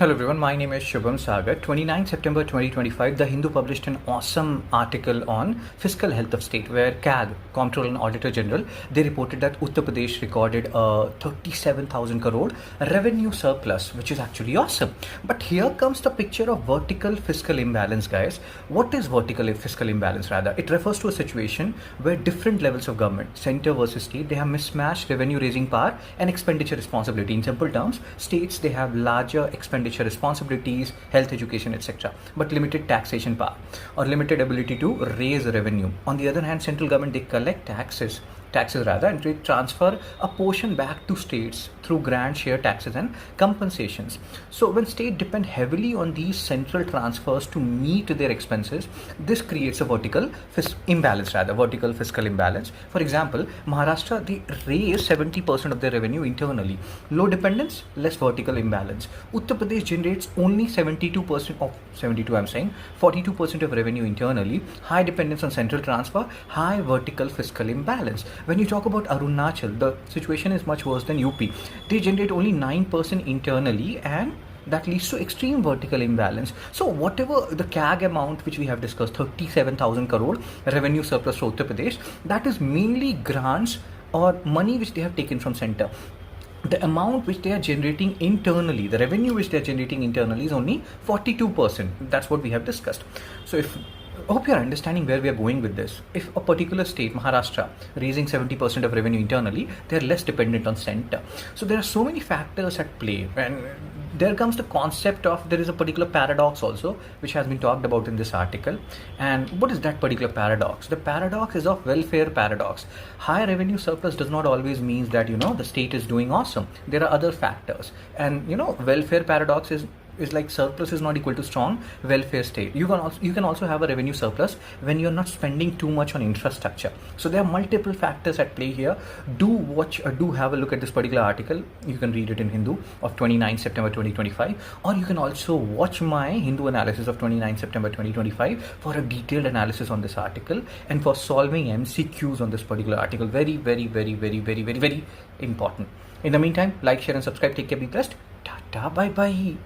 Hello everyone, my name is Shubham Sagar. 29 September 2025, The Hindu published an awesome article on fiscal health of state where CAG, Comptroller and Auditor General, they reported that Uttar Pradesh recorded a 37,000 crore revenue surplus, which is actually awesome. But here comes the picture of vertical fiscal imbalance, guys. What is vertical fiscal imbalance rather? It refers to a situation where different levels of government, center versus state, they have mismatched revenue raising power and expenditure responsibility. In simple terms, states, they have larger expenditure responsibilities, health, education, etc., but limited taxation power or limited ability to raise revenue. On the other hand, central government, they collect taxes rather, and they transfer a portion back to states through grant share taxes and compensations. So when state depend heavily on these central transfers to meet their expenses, this creates a vertical fiscal imbalance. For example, Maharashtra, they raise 70% of their revenue internally. Low dependence, less vertical imbalance. Uttar Pradesh generates only 42% of revenue internally. High dependence on central transfer, high vertical fiscal imbalance. When you talk about Arunachal, the situation is much worse than UP. They generate only 9% internally, and that leads to extreme vertical imbalance. So whatever the CAG amount which we have discussed, 37,000 crore revenue surplus for Uttar Pradesh, that is mainly grants or money which they have taken from center. The amount which they are generating internally, the revenue which they are generating internally is only 42%. That's what we have discussed. So I hope you are understanding where we are going with this. If a particular state, Maharashtra, raising 70% of revenue internally, they are less dependent on center. So there are so many factors at play, and there comes the concept of, there is a particular paradox also which has been talked about in this article. And what is that particular paradox? The paradox is of welfare paradox. High revenue surplus does not always means that the state is doing awesome. There are other factors, and welfare paradox is like surplus is not equal to strong welfare state. You can also have a revenue surplus when you're not spending too much on infrastructure. So there are multiple factors at play here. Do have a look at this particular article. You can read it in Hindu of 29 September 2025, or you can also watch my Hindu analysis of 29 September 2025 for a detailed analysis on this article and for solving MCQs on this particular article. Very, very, very, very, very, very, very important. In the meantime, like, share and subscribe. Take care, be blessed. Tata, bye bye.